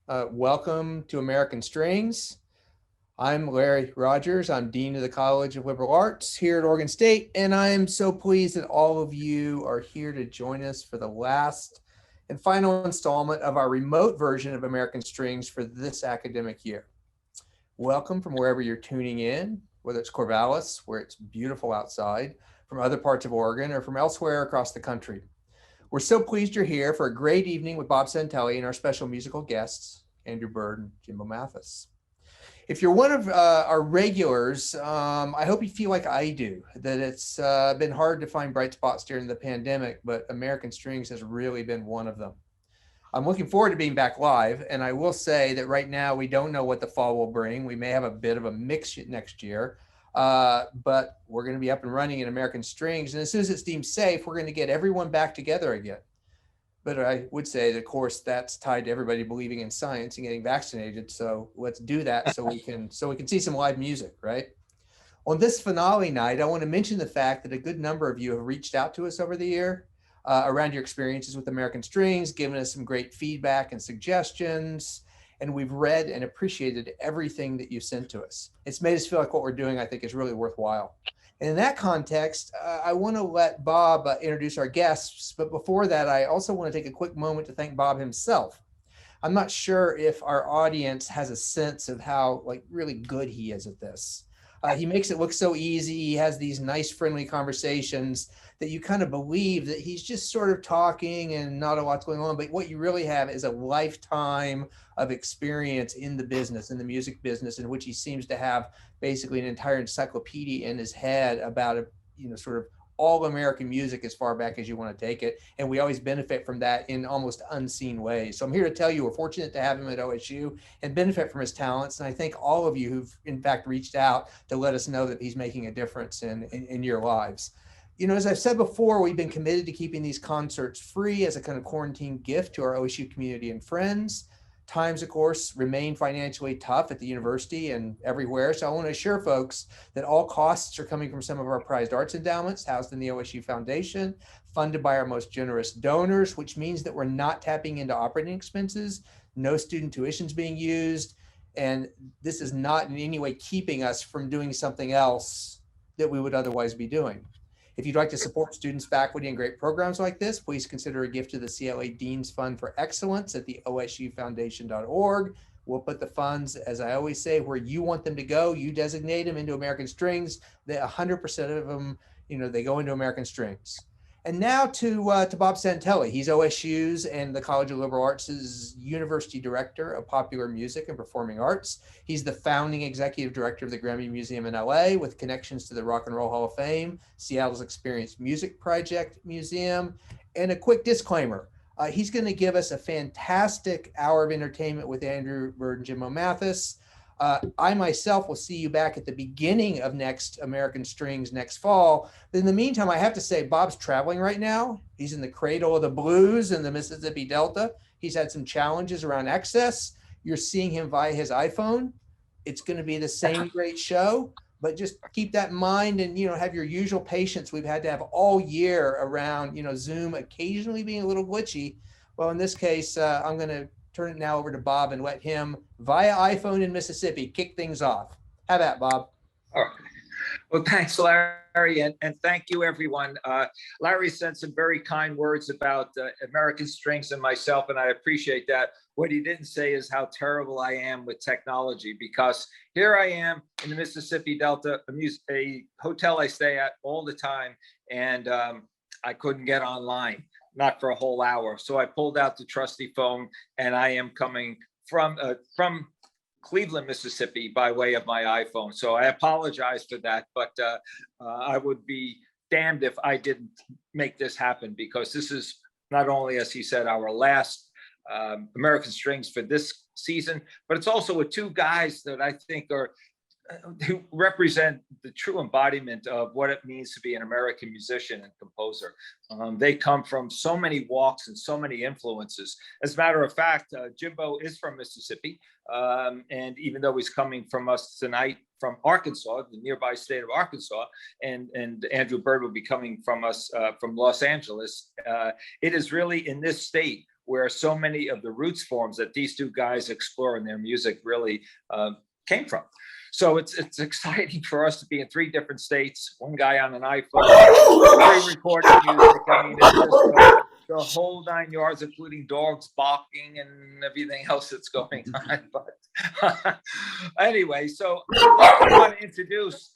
Welcome to American Strings. I'm Larry Rogers. I'm Dean of the College of Liberal Arts here at Oregon State, and I am so pleased that all of you are here to join us for the last and final installment of our remote version of American Strings for this academic year. Welcome from wherever you're tuning in, whether it's Corvallis, where it's beautiful outside, from other parts of Oregon, or from elsewhere across the country. We're so pleased you're here for a great evening with Bob Santelli and our special musical guests, Andrew Bird and Jimbo Mathus. If you're one of our regulars, I hope you feel like I do, that it's been hard to find bright spots during the pandemic, but American Strings has really been one of them. I'm looking forward to being back live, and I will say that right now we don't know what the fall will bring. We may have a bit of a mix next year, but we're going to be up and running in American Strings, and as soon as it's deemed safe, we're going to get everyone back together again. But I would say that, of course, that's tied to everybody believing in science and getting vaccinated. So let's do that so we can see some live music, right? On this finale night, I want to mention the fact that a good number of you have reached out to us over the year around your experiences with American Strings, given us some great feedback and suggestions, and we've read and appreciated everything that you sent to us. It's made us feel like what we're doing, I think, is really worthwhile. And in that context, I want to let Bob introduce our guests, but before that, I also want to take a quick moment to thank Bob himself. I'm not sure if our audience has a sense of how really good he is at this. He makes it look so easy. He has these nice, friendly conversations that you kind of believe that he's just sort of talking and not a lot's going on. But what you really have is a lifetime of experience in the business, in the music business, in which he seems to have basically an entire encyclopedia in his head about, sort of all American music as far back as you want to take it. And we always benefit from that in almost unseen ways. So I'm here to tell you, we're fortunate to have him at OSU and benefit from his talents. And I thank all of you who've in fact reached out to let us know that he's making a difference in your lives. As I've said before, we've been committed to keeping these concerts free as a kind of quarantine gift to our OSU community and friends. Times, of course, remain financially tough at the university and everywhere. So I want to assure folks that all costs are coming from some of our prized arts endowments housed in the OSU Foundation, funded by our most generous donors, which means that we're not tapping into operating expenses. No student tuition is being used. And this is not in any way keeping us from doing something else that we would otherwise be doing. If you'd like to support students, faculty, and great programs like this, please consider a gift to the CLA Dean's Fund for Excellence at the osufoundation.org. We'll put the funds, as I always say, where you want them to go. You designate them into American Strings. 100% of them, they go into American Strings. And now to Bob Santelli. He's OSU's and the College of Liberal Arts' University Director of Popular Music and Performing Arts. He's the founding executive director of the Grammy Museum in LA with connections to the Rock and Roll Hall of Fame, Seattle's Experience Music Project Museum. And a quick disclaimer, he's going to give us a fantastic hour of entertainment with Andrew Bird and Jimbo Mathus. I myself will see you back at the beginning of next American Strings next fall. But in the meantime, I have to say, Bob's traveling right now. He's in the cradle of the blues in the Mississippi Delta. He's had some challenges around access. You're seeing him via his iPhone. It's going to be the same great show, but just keep that in mind and, have your usual patience we've had to have all year around, Zoom occasionally being a little glitchy. Well, in this case, I'm going to turn it now over to Bob and let him, via iPhone in Mississippi, kick things off. How about Bob? All right. Well, thanks, Larry, and thank you, everyone. Larry sent some very kind words about American Strings and myself, and I appreciate that. What he didn't say is how terrible I am with technology, because here I am in the Mississippi Delta, a hotel I stay at all the time, and I couldn't get online. Not for a whole hour. So I pulled out the trusty phone, and I am coming from Cleveland, Mississippi by way of my iPhone. So I apologize for that, but I would be damned if I didn't make this happen, because this is not only, as he said, our last American Strings for this season, but it's also with two guys that I think are who represent the true embodiment of what it means to be an American musician and composer. They come from so many walks and so many influences. As a matter of fact, Jimbo is from Mississippi. And even though he's coming from us tonight from Arkansas, the nearby state of Arkansas, and Andrew Bird will be coming from us from Los Angeles, it is really in this state where so many of the roots forms that these two guys explore in their music really came from. So it's exciting for us to be in 3 different states, one guy on an iPhone, pre-recorded music. I mean, it's just the whole 9 yards, including dogs barking and everything else that's going on. But anyway, so I want to introduce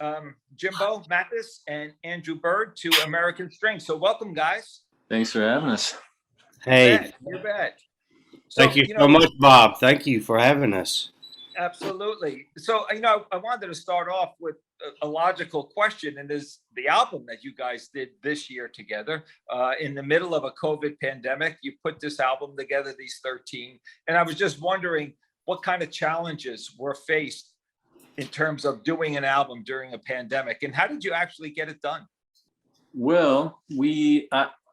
Jimbo Mathus and Andrew Bird to American Strings. So welcome, guys. Thanks for having us. Hey, You bet. So, thank you so much, Bob. Thank you for having us. Absolutely. So, I wanted to start off with a logical question, and is the album that you guys did this year together in the middle of a COVID pandemic. You put this album together, these 13, and I was just wondering what kind of challenges were faced in terms of doing an album during a pandemic, and how did you actually get it done? Well,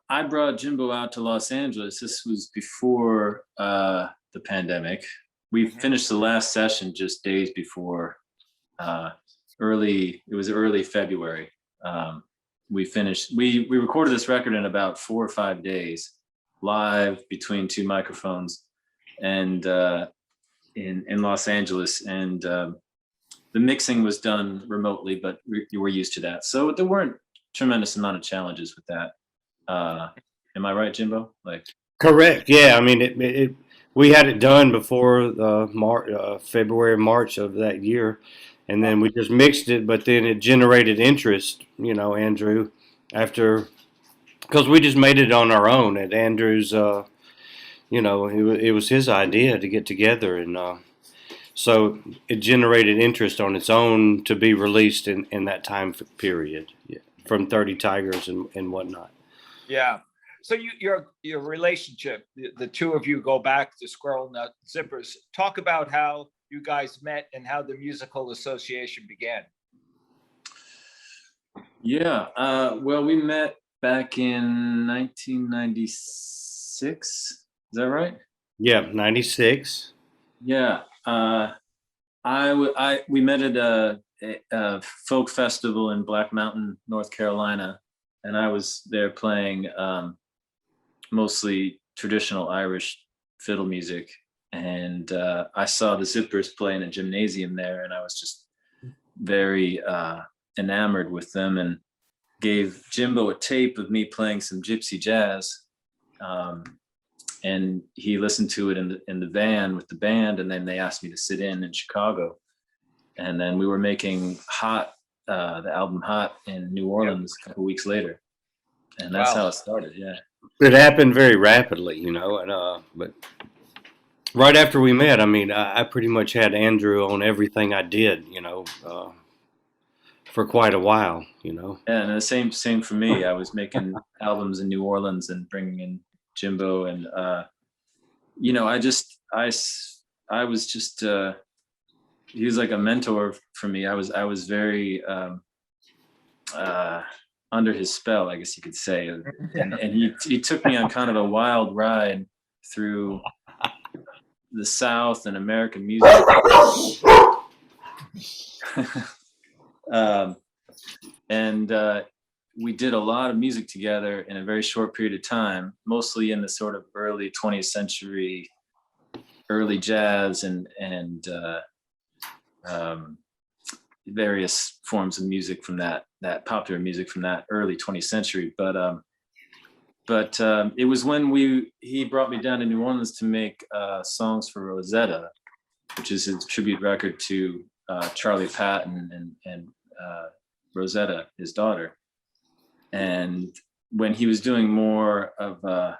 I brought Jimbo out to Los Angeles. This was before the pandemic. We finished the last session just days before it was early February. We recorded this record in about 4 or 5 days, live between 2 microphones, and in Los Angeles. And the mixing was done remotely, but we're used to that. So there weren't tremendous amount of challenges with that. Am I right, Jimbo? Correct. Yeah, I mean, we had it done before February, March of that year, and then we just mixed it. But then it generated interest, Andrew, because we just made it on our own. At Andrew's, it was his idea to get together, and so it generated interest on its own to be released in that time period, from 30 Tigers and whatnot. Yeah. So your relationship, the two of you go back to Squirrel Nut Zippers. Talk about how you guys met and how the musical association began. Yeah. Well, we met back in 1996. Is that right? Yeah, 96. Yeah. We met at a folk festival in Black Mountain, North Carolina, and I was there playing mostly traditional Irish fiddle music. And I saw the Zippers play in a gymnasium there, and I was just very enamored with them, and gave Jimbo a tape of me playing some gypsy jazz. And he listened to it in the van with the band, and then they asked me to sit in Chicago. And then we were making Hot, the album Hot, in New Orleans a couple weeks later. And that's how it started, yeah. It happened very rapidly, but right after we met, I mean, I pretty much had Andrew on everything I did, for quite a while, Yeah, and the same for me. I was making albums in New Orleans and bringing in Jimbo, and I was just he was like a mentor for me. I was very under his spell, I guess you could say, and he took me on kind of a wild ride through the South and American music. And we did a lot of music together in a very short period of time, mostly in the sort of early 20th century, early jazz and various forms of music from that popular music from that early 20th century. But it was when he brought me down to New Orleans to make songs for Rosetta, which is his tribute record to Charlie Patton and Rosetta, his daughter. And when he was doing more of the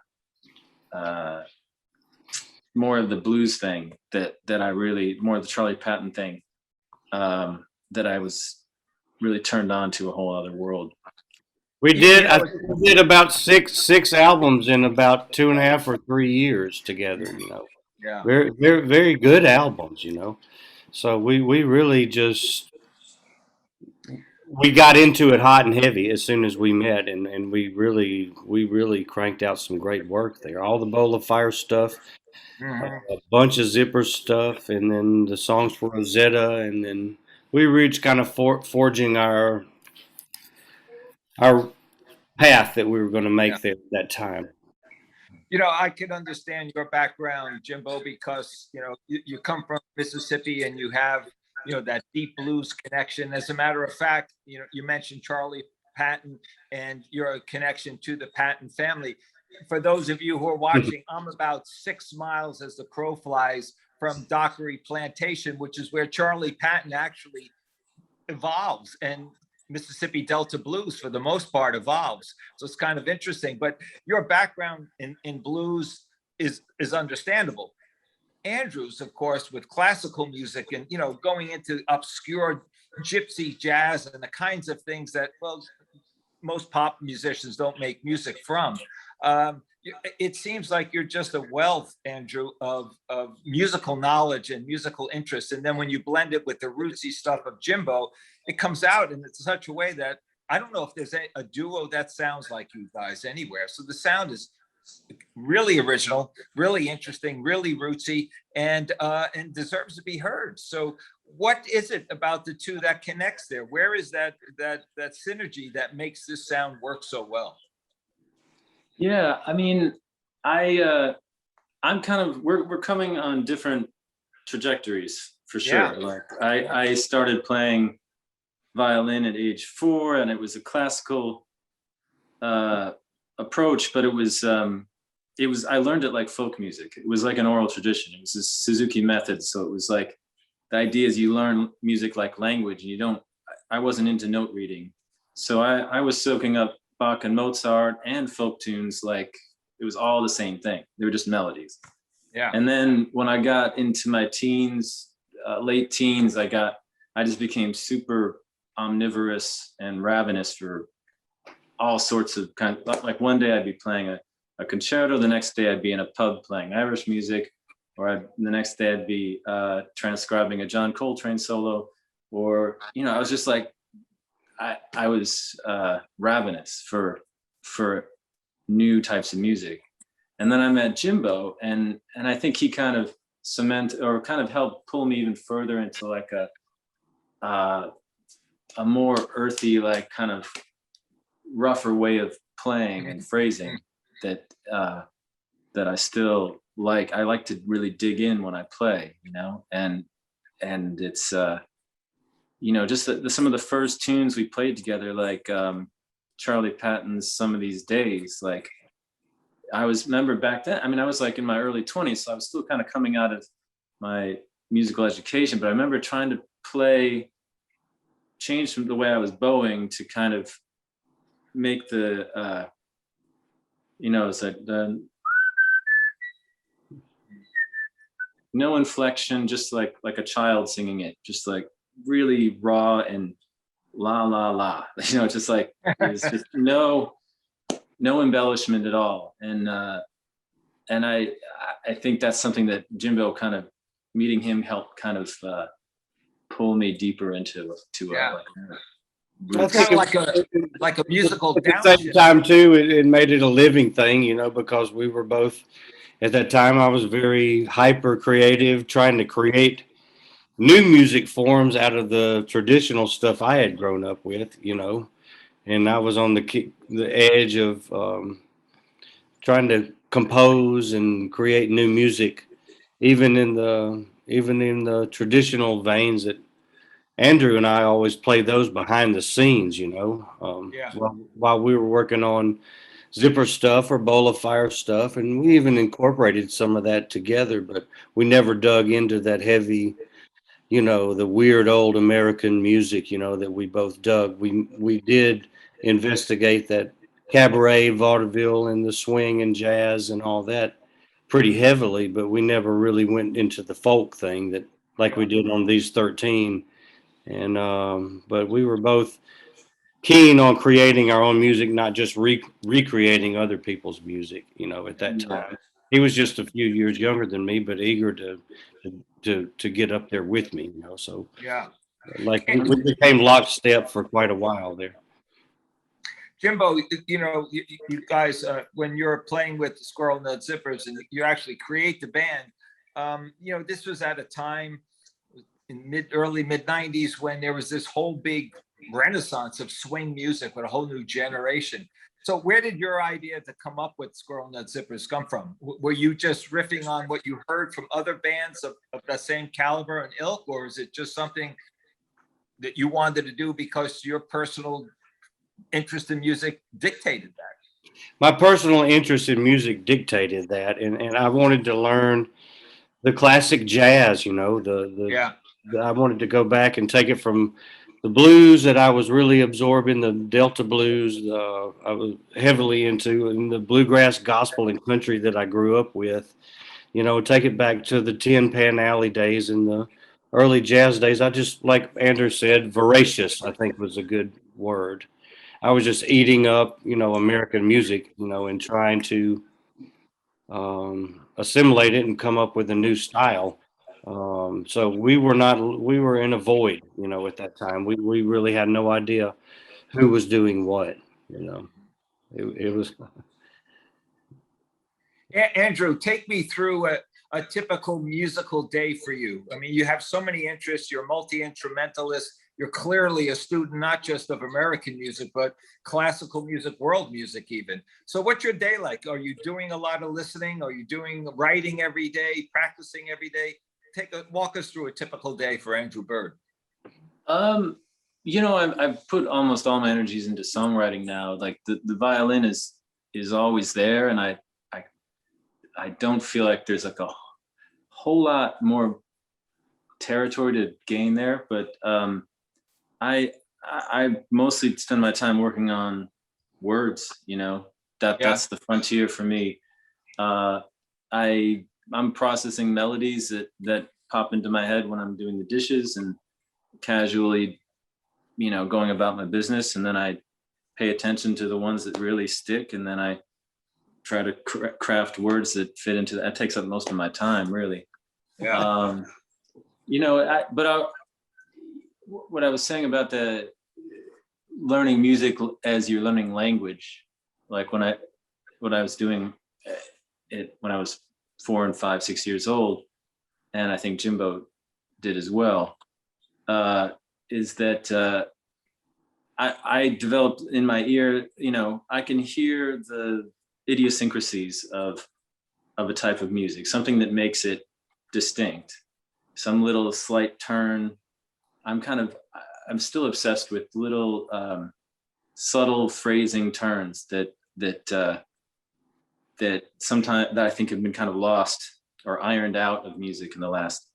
blues thing that I really, more of the Charlie Patton thing, that I was really turned on to a whole other world. I think we did about six albums in about 2.5 or 3 years together, Yeah. Very, very, very good albums, So we really we got into it hot and heavy as soon as we met, and we really cranked out some great work there. All the Bowl of Fire stuff, a bunch of Zipper stuff, and then the songs for Rosetta, and then we reached kind of forging our path that we were going to make there at that time. You know, I can understand your background, Jimbo, because, you know, you come from Mississippi and you have, you know, that deep blues connection. As a matter of fact, you know, you mentioned Charlie Patton and your connection to the Patton family. For those of you who are watching, I'm about 6 miles as the crow flies from Dockery Plantation, which is where Charlie Patton actually evolves, and Mississippi Delta blues for the most part evolves. So it's kind of interesting, but your background in blues is understandable. Andrew's, of course, with classical music and, you know, going into obscure gypsy jazz and the kinds of things that, well, most pop musicians don't make music from. It seems like you're just a wealth, Andrew, of musical knowledge and musical interest. And then when you blend it with the rootsy stuff of Jimbo, it comes out in such a way that I don't know if there's a duo that sounds like you guys anywhere. So the sound is really original, really interesting, really rootsy, and deserves to be heard. So what is it about the two that connects there? Where is that synergy that makes this sound work so well? Yeah, I mean, I'm kind of we're coming on different trajectories for sure. Yeah. Like I started playing violin at age 4, and it was a classical approach, but it was I learned it like folk music. It was like an oral tradition. It was a Suzuki method, so it was like the idea is you learn music like language, and you don't. I wasn't into note reading, so I was soaking up Bach and Mozart and folk tunes like it was all the same thing. They were just melodies. Yeah. And then when I got into my teens, late teens, I just became super omnivorous and ravenous for all sorts of like one day I'd be playing a concerto, the next day I'd be in a pub playing Irish music, or the next day I'd be transcribing a John Coltrane solo, or, you know, I was just like, I was ravenous for new types of music. And then I met Jimbo, and I think he kind of helped pull me even further into like a more earthy, like kind of rougher way of playing and phrasing that I still like. I like to really dig in when I play, you know, and it's you know, just some of the first tunes we played together, like Charlie Patton's Some of These Days. Like remember back then, I mean, I was like in my early 20s, so I was still kind of coming out of my musical education, but I remember trying to change from the way I was bowing to kind of make the, you know, it's like no inflection, just like a child singing it, just like really raw and la la la, you know, just like it's just no embellishment at all. And I think that's something that Jimbo, kind of meeting him, helped kind of pull me deeper into Yeah. I It's think kind of like a musical at the same downshift. time too, it made it a living thing, you know, because we were both at that time. I was very hyper creative, trying to create new music forms out of the traditional stuff I had grown up with, you know, and I was on the edge of trying to compose and create new music, even in the traditional veins that Andrew and I always played those behind the scenes, you know, Yeah. while we were working on Zipper stuff or Bowl of Fire stuff, and we even incorporated some of that together, but we never dug into that heavy, you know, the weird old American music, you know, that we both dug. We did investigate that cabaret, vaudeville, and the swing and jazz and all that pretty heavily, but we never really went into the folk thing that like we did on These 13. And but we were both keen on creating our own music, not just recreating other people's music, you know, at that time. He was just a few years younger than me, but eager to get up there with me, you know. So Yeah. like we became lockstep for quite a while there. Jimbo, you know, you guys, when you're playing with Squirrel Nut Zippers and you actually create the band, you know, this was at a time in early mid 90s when there was this whole big renaissance of swing music with a whole new generation. So where did your idea to come up with Squirrel Nut Zippers come from? Were you just riffing on what you heard from other bands of the same caliber and ilk, or is it just something that you wanted to do because your personal interest in music dictated that? My personal interest in music dictated that, and I wanted to learn the classic jazz. Yeah. I wanted to go back and take it from the blues that I was really absorbing, the Delta blues. I was heavily into, and the bluegrass, gospel, and country that I grew up with. Take it back to the Tin Pan Alley days and the early jazz days. I just, like Andrew said, voracious, I think was a good word. I was just eating up, American music, and trying to assimilate it and come up with a new style. So we were in a void, at that time. We really had no idea who was doing what, it was. Andrew, take me through a typical musical day for you. I mean, you have so many interests. You're a multi-instrumentalist. You're clearly a student, not just of American music, but classical music, world music even. So what's your day like? Are you doing a lot of listening? Are you doing writing every day, practicing every day? Walk us through a typical day for Andrew Bird. I've put almost all my energies into songwriting now. Like the violin is always there, and I don't feel like there's like a whole lot more territory to gain there, but I mostly spend my time working on words. That's the frontier for me. I'm processing melodies that pop into my head when I'm doing the dishes and casually, going about my business, and then I pay attention to the ones that really stick, and then I try to craft words that fit into that. That takes up most of my time, really. Yeah. What I was saying about the learning music as you're learning language, like what I was doing when I was 4 and 5, 6 years old, and I think Jimbo did as well, is that I developed in my ear, I can hear the idiosyncrasies of a type of music, something that makes it distinct, some little slight turn. I'm still obsessed with little subtle phrasing turns that sometimes that I think have been kind of lost or ironed out of music in the last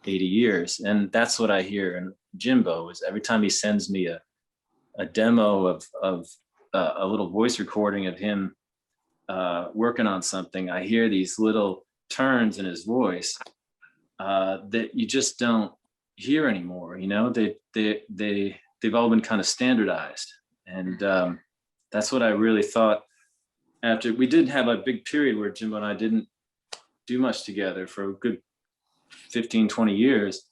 80 years. And that's what I hear in Jimbo is every time he sends me a demo of a little voice recording of him working on something, I hear these little turns in his voice that you just don't hear anymore. They've all been kind of standardized, and that's what I really thought. After we did have a big period where Jimbo and I didn't do much together for a good 15, 20 years,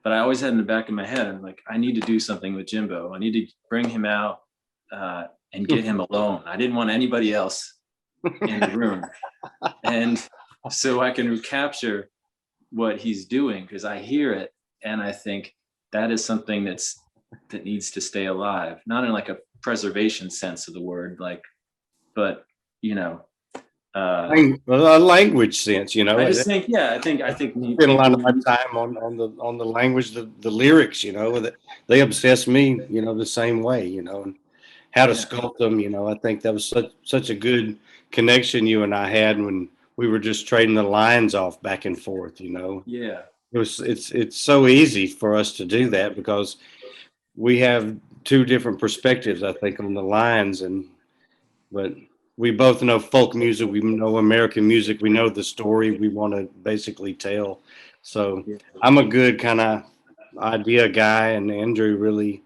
but I always had in the back of my head, I'm like, I need to do something with Jimbo. I need to bring him out and get him alone. I didn't want anybody else in the room. And so I can recapture what he's doing, because I hear it and I think that is something that needs to stay alive, not in like a preservation sense of the word, but a language sense, I just think, I think spend a lot of my time on the language, the lyrics, they obsess me, the same way, and how to sculpt them. I think that was such a good connection you and I had when we were just trading the lines off back and forth. Yeah, it's so easy for us to do that because we have two different perspectives, I think, on the lines, but we both know folk music, we know American music, we know the story we want to basically tell. So I'm a good kind of idea guy, and Andrew really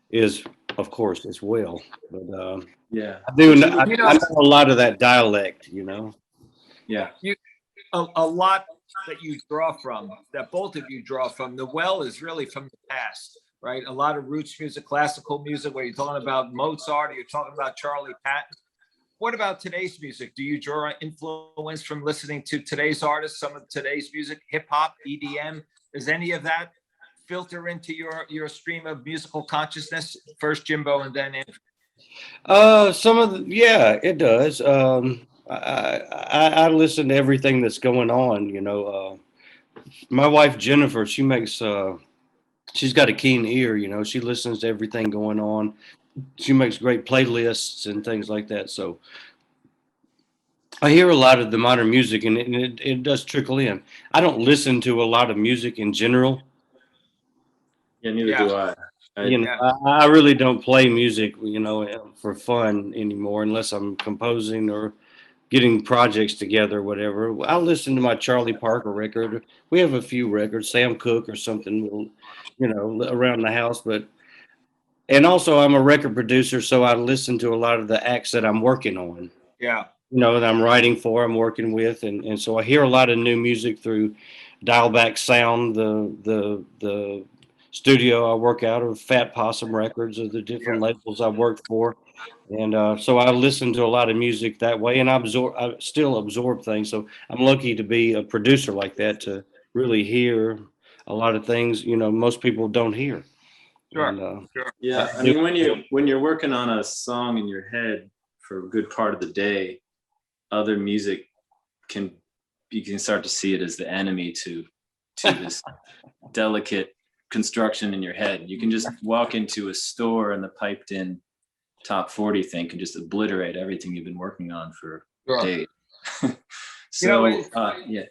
is, of course, as well. But I know a lot of that dialect, Yeah. A lot that you draw from, that both of you draw from. The well is really from the past, right? A lot of roots music, classical music, where you're talking about Mozart, or you're talking about Charlie Patton. What about today's music? Do you draw influence from listening to today's artists, some of today's music, hip hop, EDM? Does any of that filter into your stream of musical consciousness? First Jimbo and then Andrew. Some of the, yeah, it does. I listen to everything that's going on. My wife Jennifer, she's got a keen ear. She listens to everything going on. She makes great playlists and things like that. So I hear a lot of the modern music, and it does trickle in. I don't listen to a lot of music in general. Yeah, neither Yeah. do I. Yeah. I really don't play music, for fun anymore, unless I'm composing or getting projects together, or whatever. I listen to my Charlie Parker record. We have a few records, Sam Cooke or something, around the house. And also I'm a record producer, so I listen to a lot of the acts that I'm working on. Yeah. That I'm writing for, I'm working with, and so I hear a lot of new music through Dial Back Sound, the studio I work out of, Fat Possum Records, or the different labels I worked for, and so I listen to a lot of music that way, and I still absorb things. So I'm lucky to be a producer like that, to really hear a lot of things most people don't hear, Sure. and Sure. Yeah, I mean, when you're working on a song in your head for a good part of the day, other music you can start to see it as the enemy to this delicate construction in your head. You can just walk into a store and the piped in top 40 thing can just obliterate everything you've been working on for days. So yeah.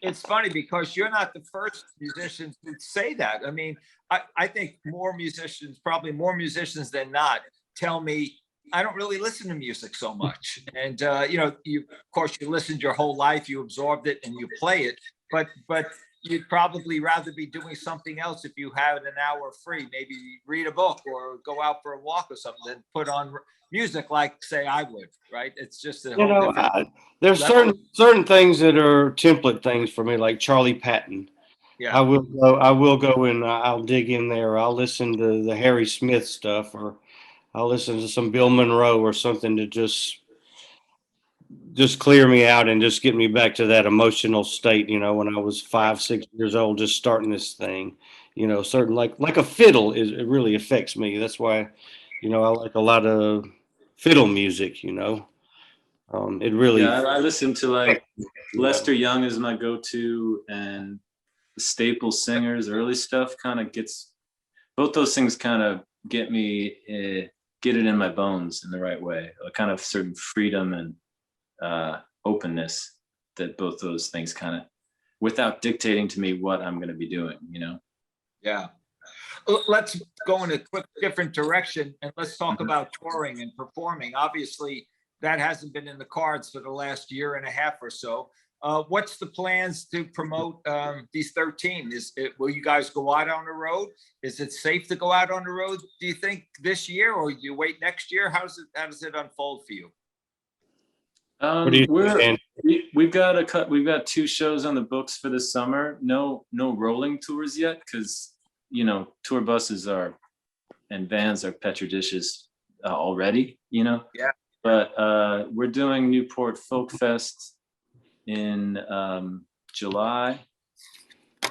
It's funny because you're not the first musician to say that. I mean, I think probably more musicians than not, tell me I don't really listen to music so much. And of course you listened your whole life, you absorbed it and you play it, but you'd probably rather be doing something else if you had an hour free, maybe read a book or go out for a walk or something, than put on music like, say, I would, right? It's just a whole different there's level. certain things that are template things for me, like Charlie Patton. Yeah. I will go and I'll dig in there. I'll listen to the Harry Smith stuff, or I'll listen to some Bill Monroe or something to just clear me out and just get me back to that emotional state, when I was 5, 6 years old, just starting this thing. Certain, like a fiddle, it really affects me. That's why, I like a lot of fiddle music. It really Yeah, I listen to like Yeah. Lester Young is my go-to, and the Staple Singers early stuff kind of gets both those things kind of get me get it in my bones in the right way, a kind of certain freedom and openness that both those things kind of, without dictating to me what I'm going to be doing. Yeah. Let's go in a quick different direction and let's talk about touring and performing. Obviously, that hasn't been in the cards for the last year and a half or so. What's the plans to promote these 13? Will you guys go out on the road? Is it safe to go out on the road, do you think, this year, or you wait next year? How does it unfold for you? What do you think, We've got 2 shows on the books for this summer. No rolling tours yet, because tour buses and vans are petri dishes already. Yeah. But we're doing Newport Folk Fest in July,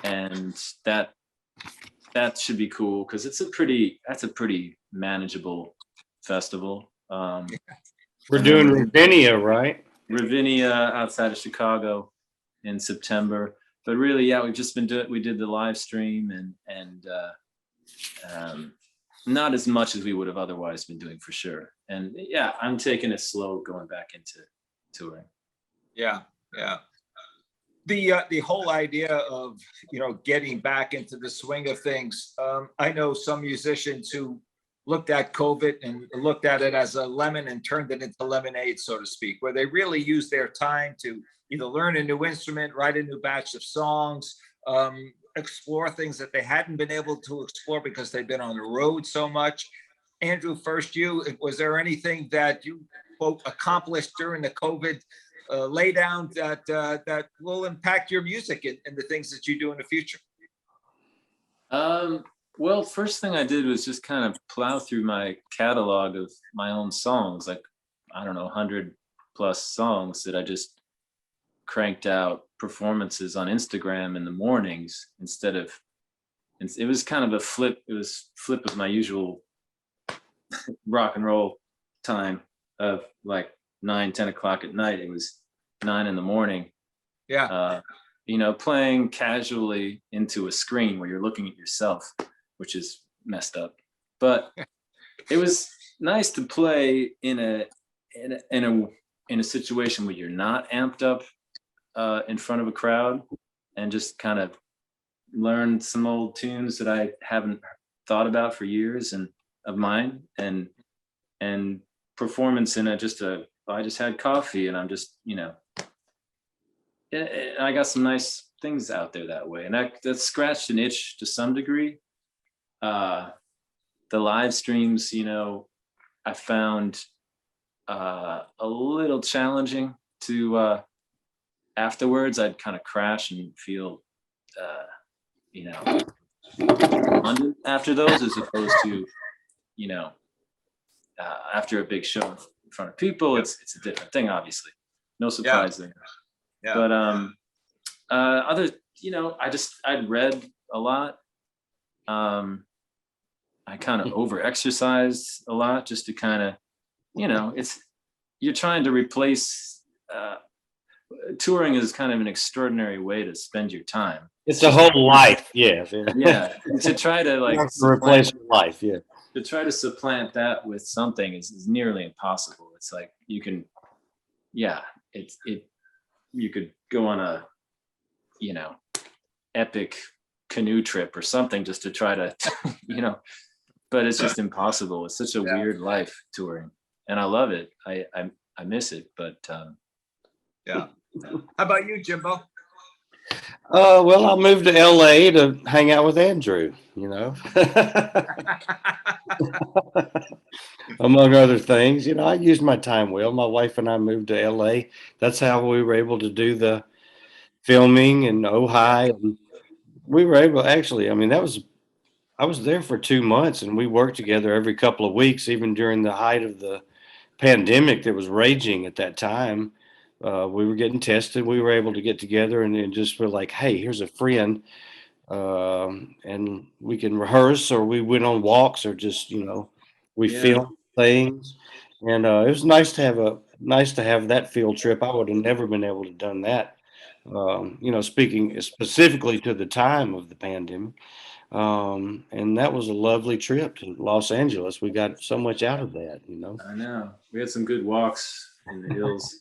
and that should be cool because that's a pretty manageable festival. We're doing Ravinia, right? Ravinia outside of Chicago in September. But really, yeah, we did the live stream and not as much as we would have otherwise been doing, for sure. And yeah, I'm taking it slow going back into touring. Yeah. The whole idea of getting back into the swing of things. I know some musicians who looked at COVID and looked at it as a lemon and turned it into lemonade, so to speak, where they really used their time to either learn a new instrument, write a new batch of songs, explore things that they hadn't been able to explore because they've been on the road so much. Andrew, first was there anything that you quote accomplished during the COVID laydown that will impact your music and the things that you do in the future? Well, first thing I did was just kind of plow through my catalog of my own songs, like, I don't know, 100 plus songs that I just cranked out performances on Instagram in the mornings it was kind of a flip. It was flip of my usual rock and roll time of like 9-10 o'clock at night. It was 9 in the morning. Yeah. You know, playing casually into a screen where you're looking at yourself, which is messed up. But it was nice to play in a situation where you're not amped up in front of a crowd, and just kind of learn some old tunes that I haven't thought about for years and of mine, and performance in I just had coffee and I'm just, you know, I got some nice things out there that way, and that scratched an itch to some degree. The live streams, you know, I found a little challenging to afterwards. I'd kind of crash and feel you know, redundant after those, as opposed to, you know, after a big show in front of people. It's a different thing, obviously, no surprise there. Yeah. But other, you know, I'd read a lot. I kind of over exercised a lot just to kind of, you know, you're trying to replace, touring is kind of an extraordinary way to spend your time. It's a whole life, yes. Yeah, to try to like replace life, yeah. To try to supplant that with something is nearly impossible. It's like you can, yeah, you could go on a, you know, epic canoe trip or something just to try to, you know, but it's just impossible. It's such a weird life, touring, and I love it. I miss it, but yeah. How about you, Jimbo? Well, I moved to LA to hang out with Andrew, you know, among other things. You know, I used my time well. My wife and I moved to LA. That's how we were able to do the filming in Ojai. And we were able, actually, I mean, I was there for 2 months, and we worked together every couple of weeks, even during the height of the pandemic that was raging at that time. We were getting tested. We were able to get together and just feel like, hey, here's a friend, and we can rehearse, or we went on walks, or just, you know, we filmed things, and it was nice to have that field trip. I would have never been able to done that, you know, speaking specifically to the time of the pandemic, and that was a lovely trip to Los Angeles. We got so much out of that, you know. I know we had some good walks in the hills.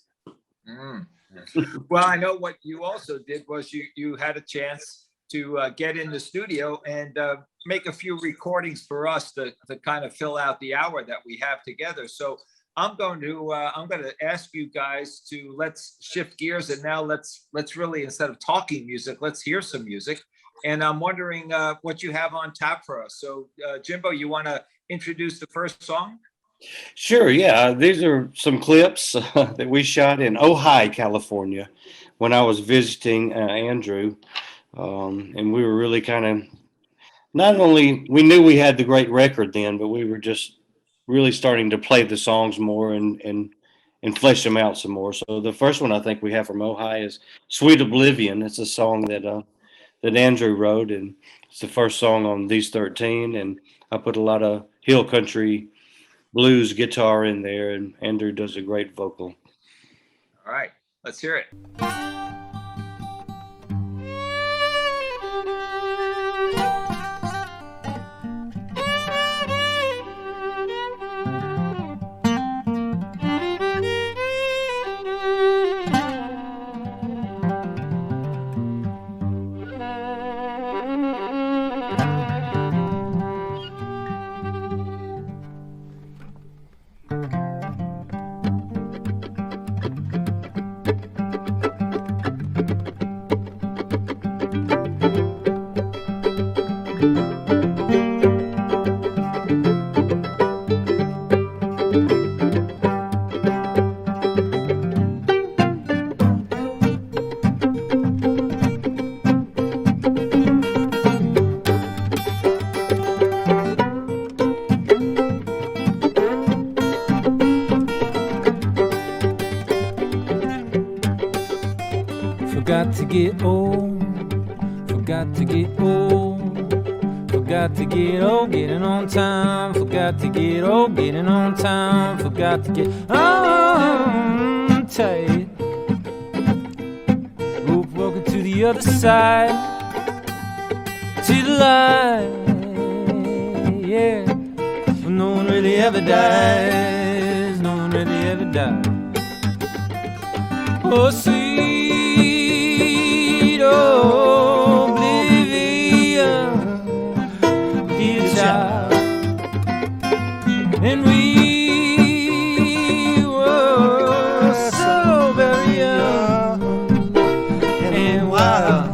Well, I know what you also did was you had a chance to get in the studio and make a few recordings for us to kind of fill out the hour that we have together. So I'm going to ask you guys to let's shift gears, and now let's really, instead of talking music, let's hear some music. And I'm wondering what you have on tap for us. So Jimbo, you want to introduce the first song? Sure, yeah. These are some clips that we shot in Ojai, California, when I was visiting Andrew. And we were really kind of, not only, we knew we had the great record then, but we were just really starting to play the songs more and flesh them out some more. So the first one I think we have from Ojai is Sweet Oblivion. It's a song that Andrew wrote, and it's the first song on These 13. And I put a lot of hill country blues guitar in there, and Andrew does a great vocal. All right, let's hear it. Forgot to get old, getting on time. Forgot to get old, getting on time. Forgot to get on tight. Rope walking to the other side, to the light. Yeah, well, no one really ever dies. No one really ever dies. Oh, sweet oblivion, dear child. And we were so very young and wild.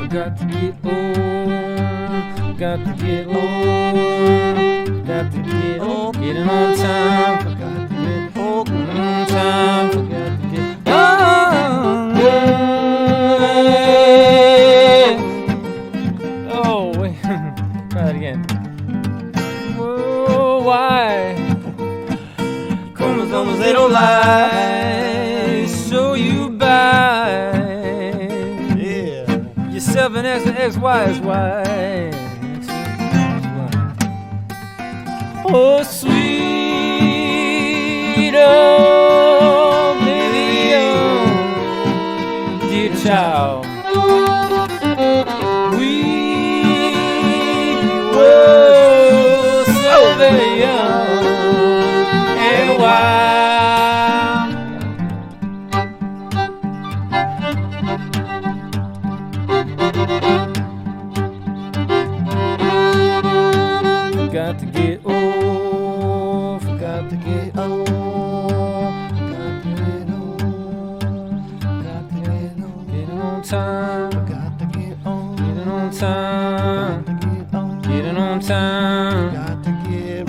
Got to get old, got to get old, got to get old, getting on time. Forgot to get old, getting on time. Forgot to get old. Oh, wait, try it again. Whoa, why? Chromosomes, they don't lie, so you buy. Yourself an X and XY is Y. Oh, sweet oblivion, dear child. We were so very young and wild. Forgot to get old, forgot to get old, forgot to get old, forgot to get old, getting on time, forgot to get old, getting on time, getting on time, got to get.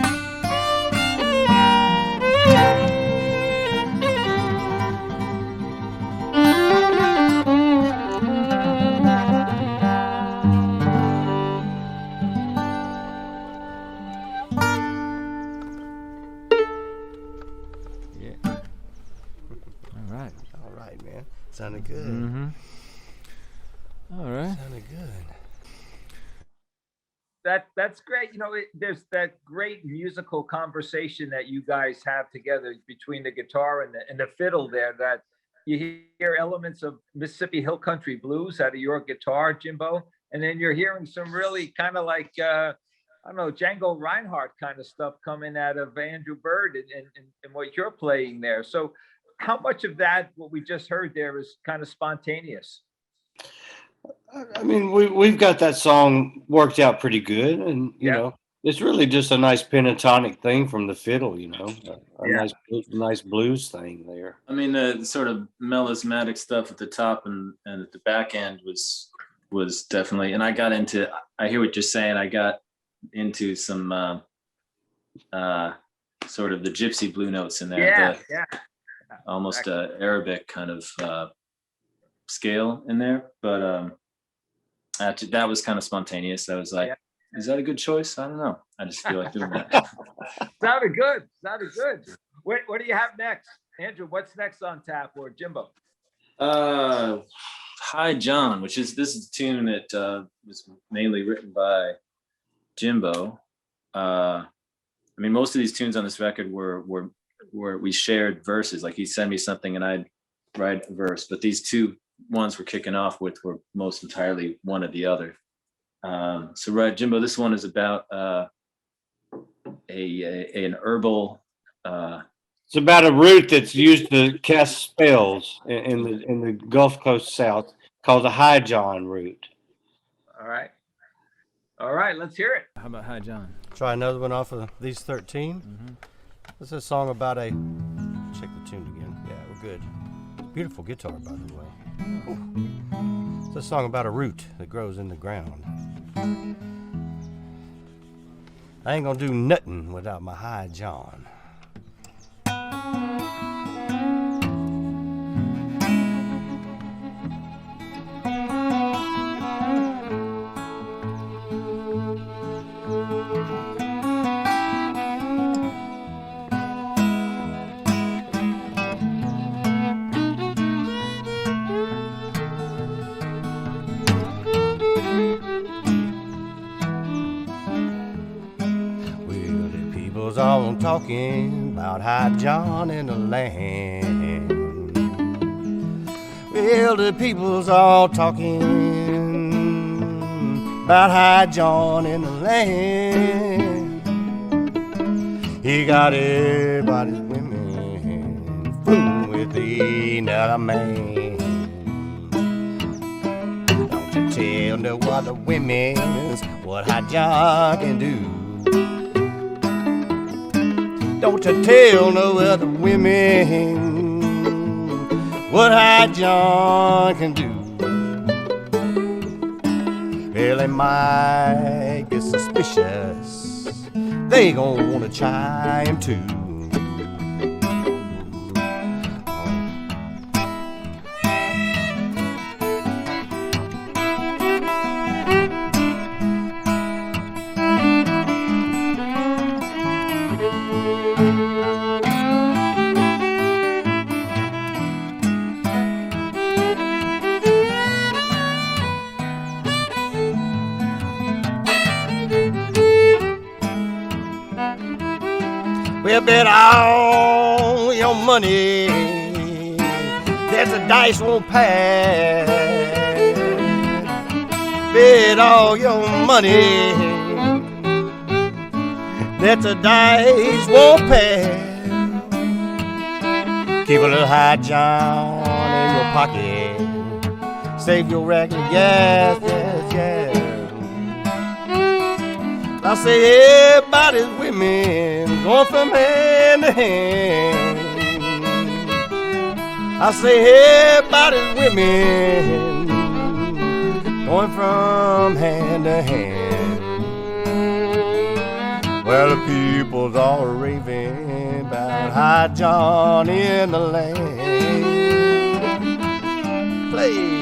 All right, man. Sounded good. Mm-hmm. All right. Sounded good. That's great. You know, there's that great musical conversation that you guys have together between the guitar and the fiddle there, that you hear elements of Mississippi Hill Country blues out of your guitar, Jimbo, and then you're hearing some really kind of like I don't know, Django Reinhardt kind of stuff coming out of Andrew Bird and what you're playing there. So how much of that, what we just heard there, is kind of spontaneous? I mean, we've got that song worked out pretty good, and you know, it's really just a nice pentatonic thing from the fiddle. You know, a nice blues thing there. I mean, the sort of melismatic stuff at the top and at the back end was definitely. And I got into. I hear what you're saying. I got into some sort of the gypsy blue notes in there. Almost Arabic kind of scale in there, but that was kind of spontaneous. I was like, is that a good choice? I don't know. I just feel like doing that. Sounded good. What do you have next, Andrew? What's next on tap, or Jimbo? Hi John, this is a tune that was mainly written by Jimbo. I mean, most of these tunes on this record were we shared verses. Like he'd send me something and I'd write a verse, but these two ones we're kicking off with were most entirely one or the other. So right, Jimbo, this one is about an herbal. It's about a root that's used to cast spells in the Gulf Coast South, called the High John route. All right. All right, let's hear it. How about Hi John? Try another one off of these 13. This is a song about a. Check the tune again. Yeah, we're good. Beautiful guitar, by the way. It's a song about a root that grows in the ground. I ain't gonna do nothing without my High John. All talking about High John in the land. Well, the people's all talking about High John in the land. He got everybody's women fooling with another man. Don't you tell no other women's what High John can do. Don't you tell no other women what High John can do. Well, they might get suspicious. They gon' wanna try him too. Well, bet all your money that the dice won't pass. Bet all your money that the dice won't pass. Keep a little High John in your pocket. Save your ragged gas, yes, yes. I say everybody's women going from hand to hand. I say everybody's women going from hand to hand. Well, the people's all raving about High John in the land. Play.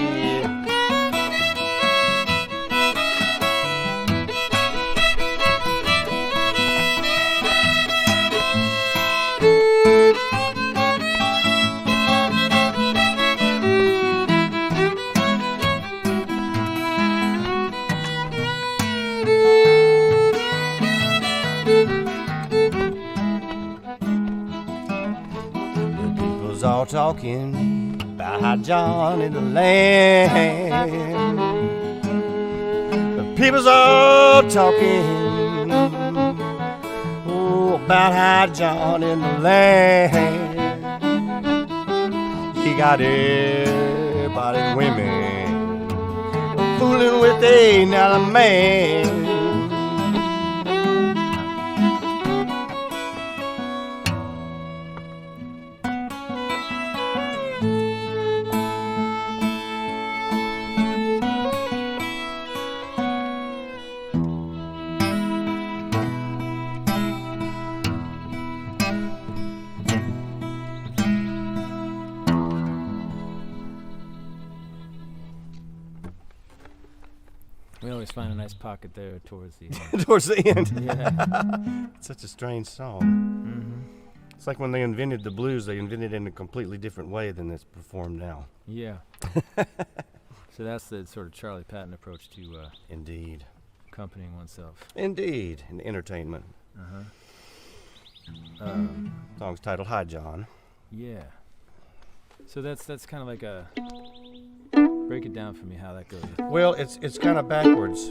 All talking about High John in the land. The people's all talking about High John in the land. He got everybody's women fooling with another man. We always find a nice pocket there towards the end. Towards the end. Yeah. It's such a strange song. Mm-hmm. It's like when they invented the blues, they invented it in a completely different way than it's performed now. Yeah. So that's the sort of Charlie Patton approach to Indeed. accompanying oneself. Indeed. In entertainment. Song's titled High John. Yeah. So that's kind of like a break it down for me how that goes. Well, it's kind of backwards.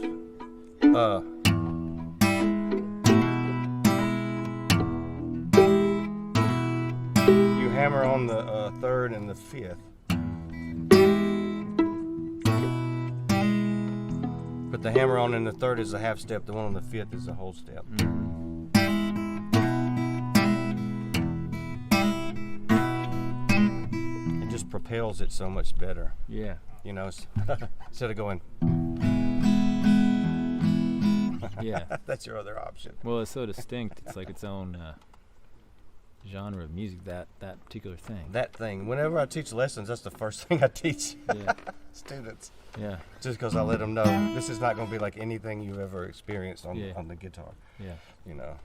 You hammer on the third and the fifth. the hammer on in the third is a half step. The one on the fifth is a whole step. It just propels it so much better. Yeah. You know, instead of going. Yeah. That's your other option. Well, it's so distinct. It's like its own genre of music. That particular thing. That thing. Whenever I teach lessons, that's the first thing I teach Yeah. students. Yeah. Just because I let them know this is not going to be like anything you've ever experienced on the guitar. Yeah. You know,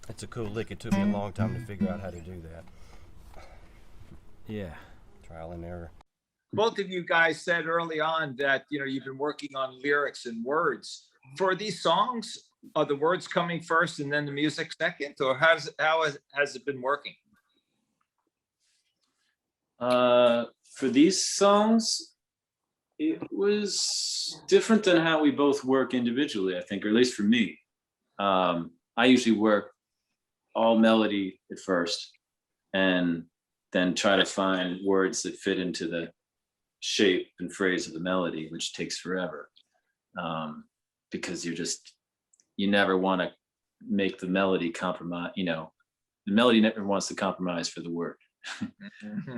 it's a cool lick. It took me a long time to figure out how to do that. Yeah. Trial and error. Both of you guys said early on that, you've been working on lyrics and words. For these songs, are the words coming first and then the music second, or how has it been working? For these songs, it was different than how we both work individually, I think, or at least for me. I usually work all melody at first and then try to find words that fit into the shape and phrase of the melody, which takes forever. Because you never want to make the melody compromise, the melody never wants to compromise for the word.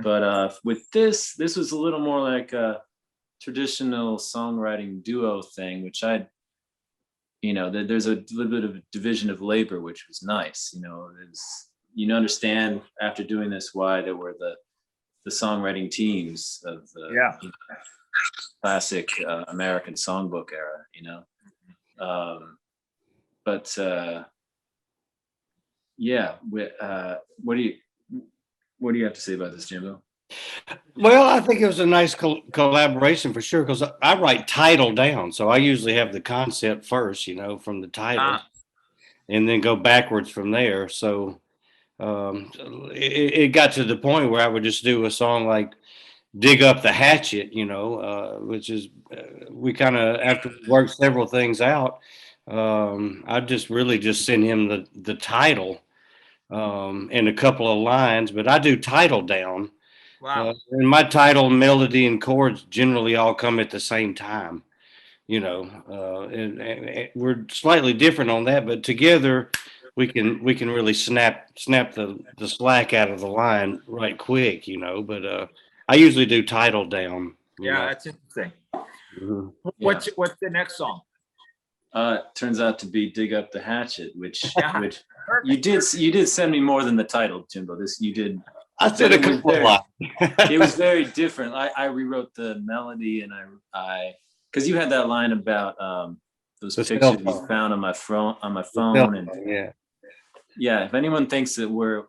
But with this was a little more like a traditional songwriting duo thing, which there's a little bit of a division of labor, which was nice. You understand after doing this why there were the songwriting teams of the classic American songbook era, What do you have to say about this, Jimbo? Well, I think it was a nice collaboration for sure, because I write title down. So I usually have the concept first, from the title, and then go backwards from there. So it got to the point where I would just do a song like Dig Up the Hatchet, which is, we kind of, after we worked several things out, I just send him the title and a couple of lines, but I do title down. Wow. And my title, melody, and chords generally all come at the same time, and we're slightly different on that, but together we can really snap the slack out of the line right quick, but I usually do title down. That's interesting. Mm-hmm. What's the next song? Turns out to be Dig Up the Hatchet, which you did send me more than the title, Jimbo. You did. I said a couple of lines. It was very different. I rewrote the melody, and because you had that line about those pictures you found on my phone, and if anyone thinks that we're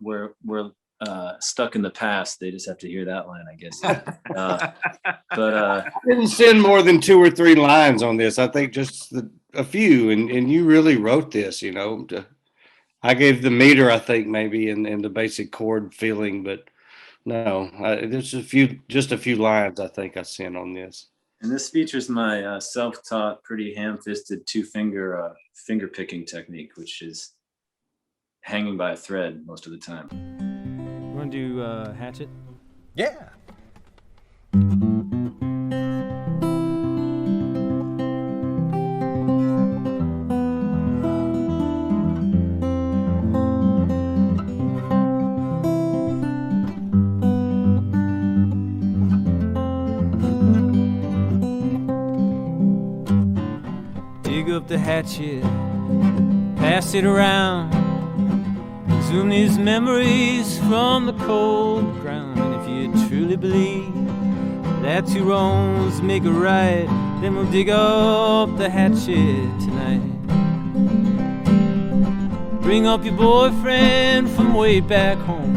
stuck in the past, they just have to hear that line, I guess. But I didn't send more than 2 or 3 lines on this. I think just a few, and you really wrote this. I gave the meter, I think, maybe, and the basic chord feeling, but no, there's just a few lines I think I sent on this. And this features my self-taught, pretty ham-fisted 2-finger finger picking technique, which is hanging by a thread most of the time. You want to do Hatchet? Yeah. Dig up the hatchet, pass it around, exhume these memories from the cold ground. And if you truly believe that 2 wrongs make a right, then we'll dig up the hatchet tonight. Bring up your boyfriend from way back home.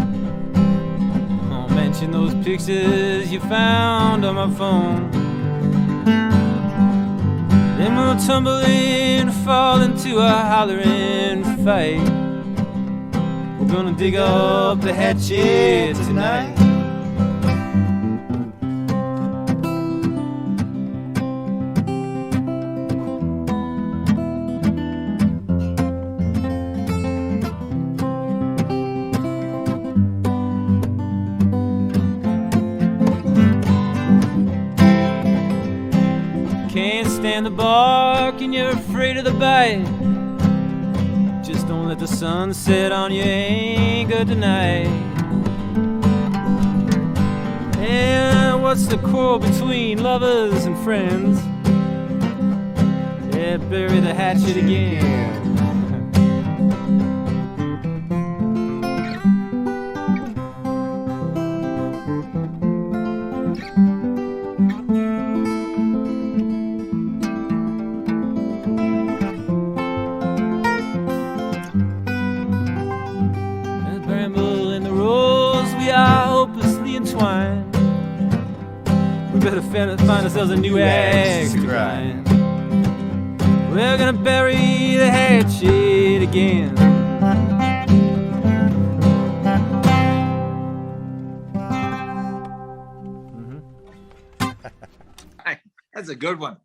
I'll mention those pictures you found on my phone. Then we'll tumble in, fall into a hollering fight. We're gonna dig up the hatchet tonight. Can't stand the bark and you're afraid of the bite. Just don't let the sun set on your anger tonight. And what's the quarrel between lovers and friends? Yeah, bury the hatchet again. The bramble and the rose, we are hopelessly entwined. We better find ourselves a new axe to grind. We're gonna bury the hatchet again. That's a good one.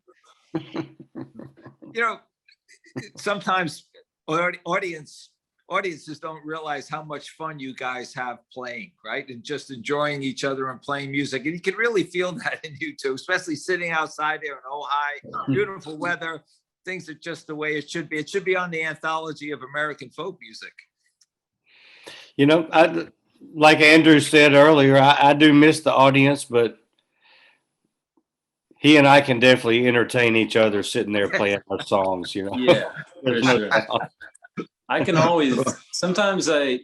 You know, sometimes audiences don't realize how much fun you guys have playing, right? And just enjoying each other and playing music. And you can really feel that in you two, especially sitting outside there in Ojai, beautiful weather. Things are just the way it should be. It should be on the anthology of American folk music. You know, like Andrew said earlier, I do miss the audience, but he and I can definitely entertain each other sitting there playing our songs, you know. Yeah, for There's no sure. doubt. I can always, sometimes I've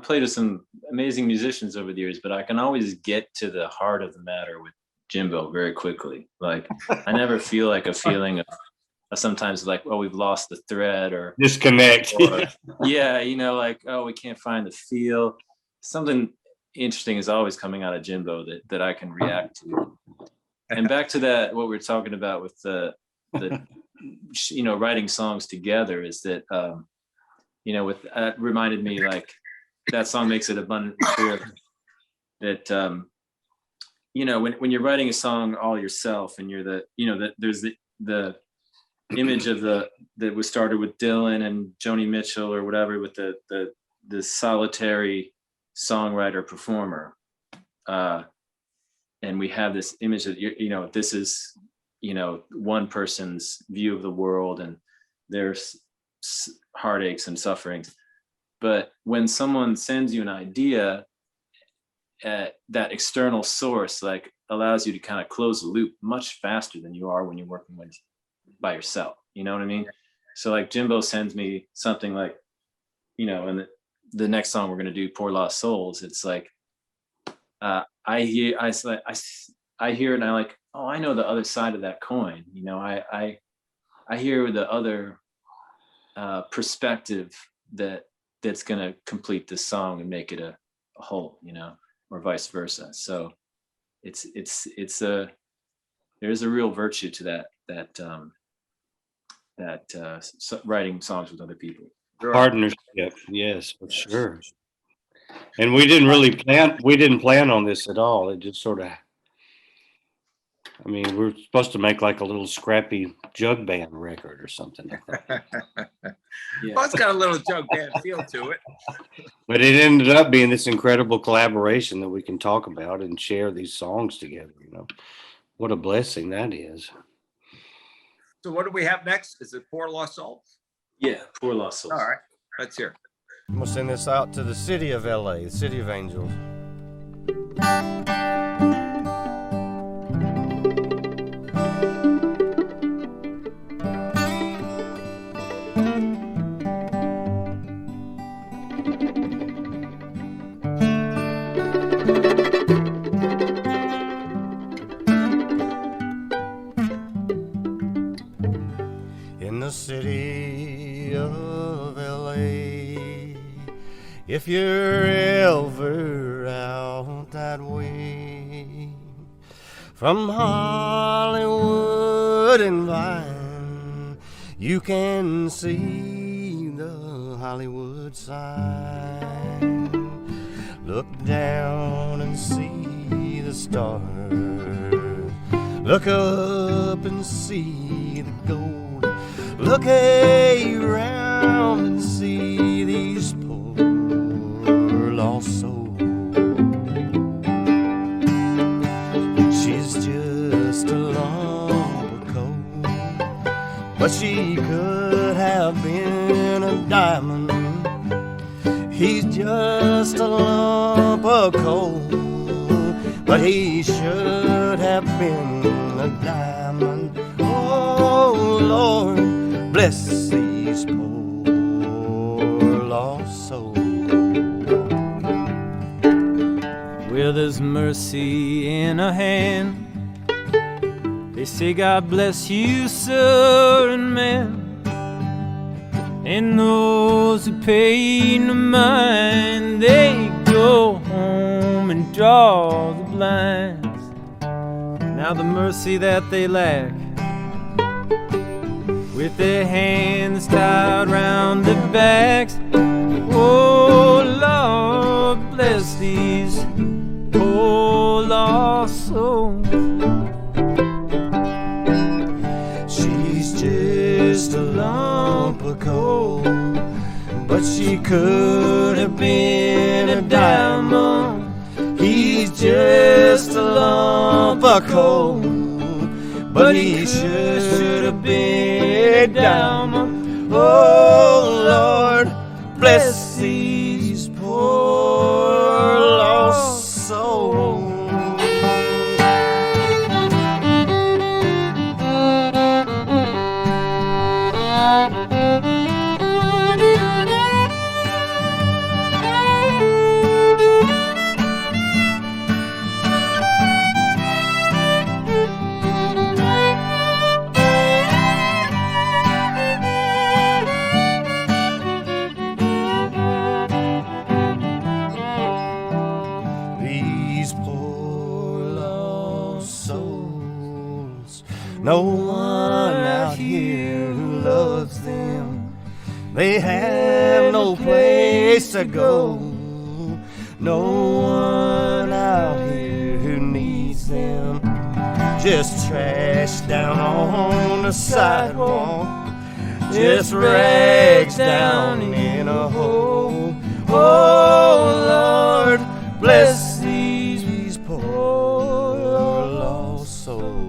played with some amazing musicians over the years, but I can always get to the heart of the matter with Jimbo very quickly. Like, I never feel like a feeling of sometimes like, oh, we've lost the thread or Disconnect. yeah, like, oh, we can't find the feel. Something interesting is always coming out of Jimbo that I can react to. And back to that, what we we're talking about with the writing songs together is that, with that reminded me, like, that song makes it abundantly clear that, when you're writing a song all yourself and you're there's the image of that was started with Dylan and Joni Mitchell or whatever, with the solitary songwriter performer. And we have this image that, this is, one person's view of the world and there's heartaches and sufferings. But when someone sends you an idea, that external source, like, allows you to kind of close the loop much faster than you are when you're working by yourself. You know what I mean? So like Jimbo sends me something like, and the next song we're going to do, Poor Lost Souls, it's like, I hear it and I'm like, oh, I know the other side of that coin. I hear the other perspective that's going to complete this song and make it a whole, or vice versa. So there's a real virtue to that writing songs with other people. Partnership, yes, for sure. And we didn't plan on this at all. It just sort of, we're supposed to make like a little scrappy jug band record or something like that. Yeah. Well, it's got a little jug band feel to it. But it ended up being this incredible collaboration that we can talk about and share these songs together. What a blessing that is. So what do we have next? Is it Poor Lost Souls? Yeah, Poor Lost Souls. All right, let's hear. I'm gonna send this out to the city of LA, the city of angels. In the city of LA, if you're ever out that way, from Hollywood and Vine, you can see the Hollywood sign. Look down and see the stars. Look up and see the gold. Look around and see these poor lost souls. She's just a lump of coal. but she could have been a diamond. He's just a lump of coal, but he should have been a diamond. Oh Lord, bless these poor lost souls. Well, there's mercy in a hand. They say, God bless you, sir and ma'am. And those who pay no mind, they go home and draw the blinds. Now the mercy that they lack, with their hands tied round their backs. Oh Lord, bless these poor lost souls. She's just a lump of coal, but she could have been a diamond. He's just a lump of coal, but he should have been a diamond. Oh Lord, bless these poor lost souls. No one out here who loves them. They have no place to go. No one out here who needs them. Just trash down on the sidewalk. Just rags down in a hole. Oh Lord, bless these poor lost souls.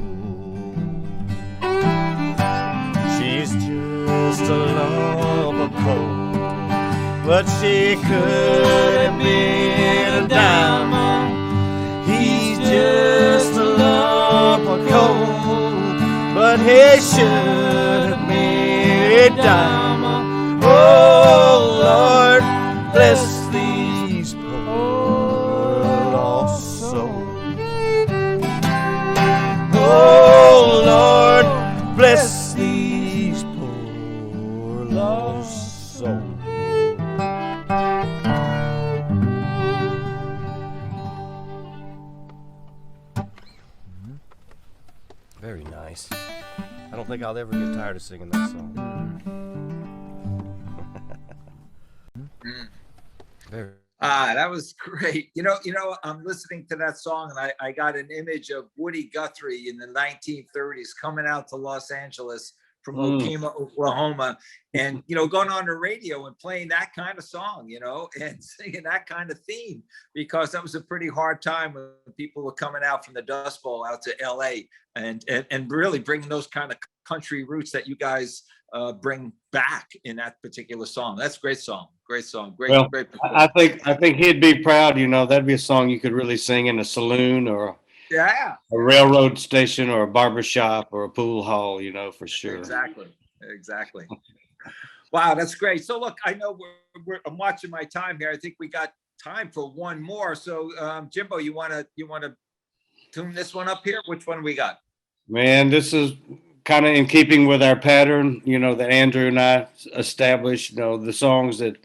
Just a lump of coal, but she could have been a diamond. He's just a lump of coal, but he should have been a diamond. Oh Lord, bless these poor lost souls. Oh Lord, bless these poor lost souls. Very nice. I don't think I'll ever get tired of singing that song. Very. That was great. I'm listening to that song and I got an image of Woody Guthrie in the 1930s coming out to Los Angeles from Okima, Oklahoma, and, going on the radio and playing that kind of song, and singing that kind of theme, because that was a pretty hard time when people were coming out from the Dust Bowl out to LA and really bringing those kind of country roots that you guys bring back in that particular song. That's a great song. Great song. Great. I think he'd be proud. That'd be a song you could really sing in a saloon or a railroad station or a barber shop or a pool hall. For sure. Exactly. Wow, that's great. So look, I know I'm watching my time here. I think we got time for one more. So Jimbo, you want to tune this one up here? Which one we got? Man, this is kind of in keeping with our pattern, that Andrew and I established, the songs that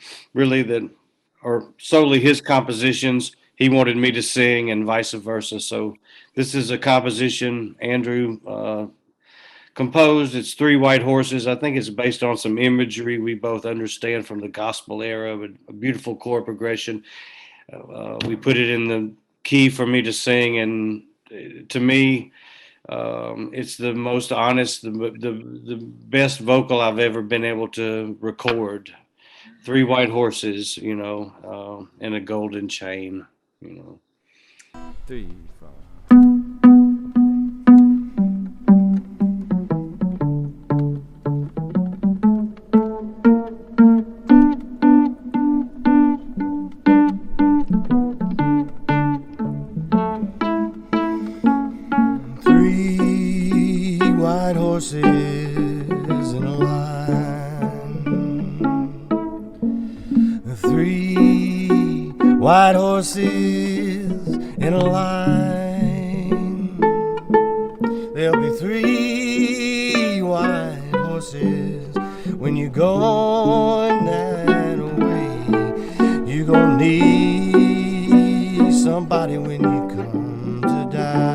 are solely his compositions, he wanted me to sing and vice versa. So this is a composition Andrew composed. It's Three White Horses. I think it's based on some imagery we both understand from the gospel era, but a beautiful chord progression. We put it in the key for me to sing, and to me, it's the most honest, the best vocal I've ever been able to record. Three white horses, and a golden chain, 3, 4. horses in a line. 3 white horses in a line. There'll be 3 white horses when you're going that way. You're gonna need somebody when you come to die.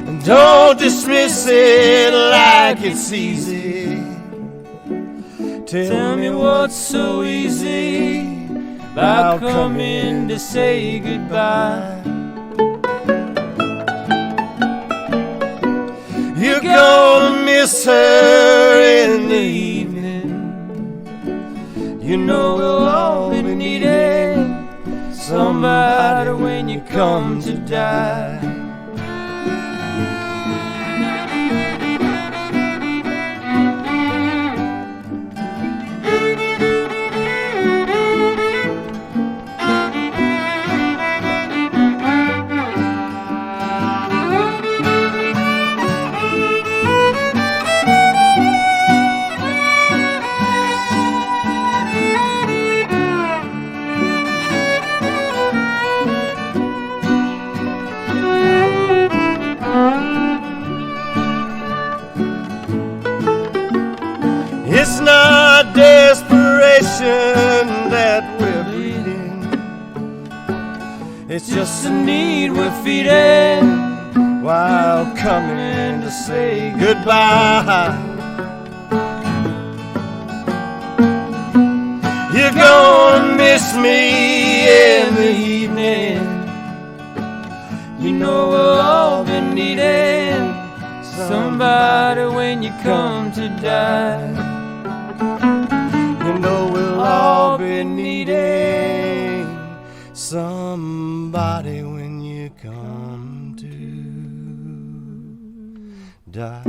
And don't dismiss it like it's easy. Tell me what's so easy about coming to say goodbye. You're gonna miss her in the evening. You know we'll all be needing somebody when you come to die. It's not desperation that we're bleeding. It's just a need we're feeding while coming to say goodbye. You're gonna miss me in the evening. You know we'll all be needing somebody when you come to die. You know we'll all be needing somebody when you come to die.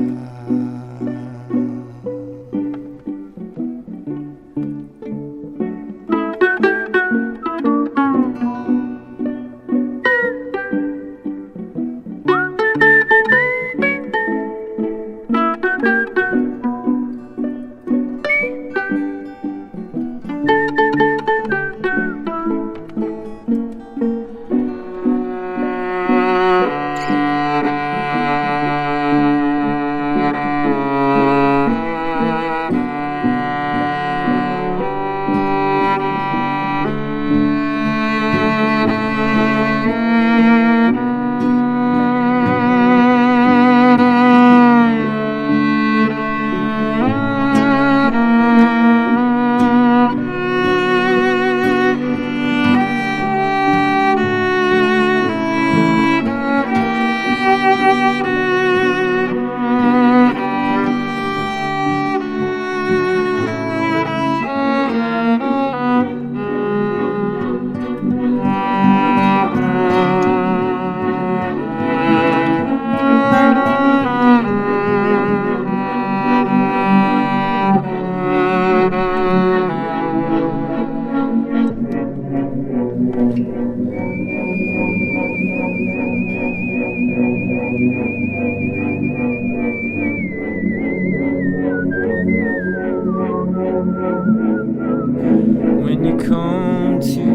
When you come to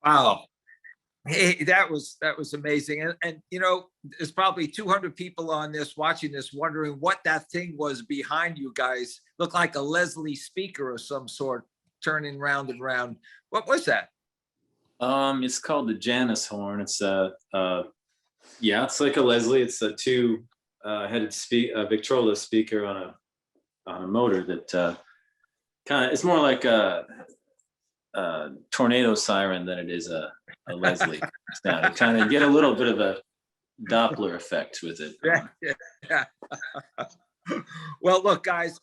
Wow. Hey, that was amazing. And you know, there's probably 200 people on this watching this wondering what that thing was behind you guys. Looked like a Leslie speaker of some sort turning round and round. What was that? It's called the Janus horn. It's yeah, it's like a Leslie. It's a 2-headed Victrola speaker on a motor that kind of, it's more like a tornado siren than it is a Leslie sound. You kind of get a little bit of a Doppler effect with it. Yeah. Well, look, guys,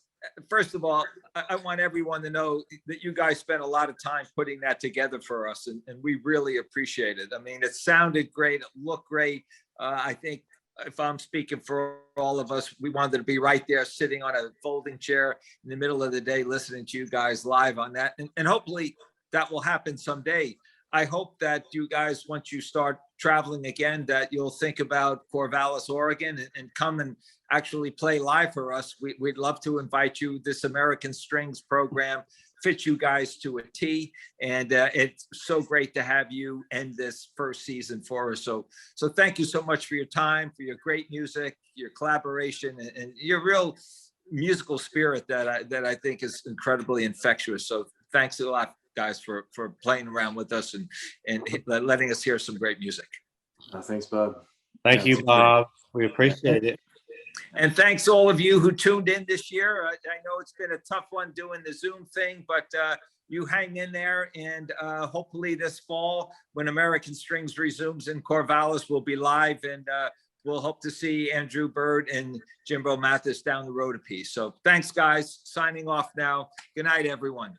first of all, I want everyone to know that you guys spent a lot of time putting that together for us, and we really appreciate it. I mean, it sounded great, it looked great. I think if I'm speaking for all of us, we wanted to be right there sitting on a folding chair in the middle of the day, listening to you guys live on that. And hopefully that will happen someday. I hope that you guys, once you start traveling again, that you'll think about Corvallis, Oregon, and come and actually play live for us. We'd love to invite you. This American Strings program fits you guys to a T, and it's so great to have you end this first season for us. So thank you so much for your time, for your great music, your collaboration, and your real musical spirit that I think is incredibly infectious. So thanks a lot, guys, for playing around with us and letting us hear some great music. Thanks, Bob. Thank you, Bob. We appreciate it. And thanks all of you who tuned in this year. I know it's been a tough one doing the Zoom thing, but you hang in there, and hopefully this fall, when American Strings resumes in Corvallis, we'll be live, and we'll hope to see Andrew Bird and Jimbo Mathus down the road a piece. So thanks, guys. Signing off now. Good night, everyone.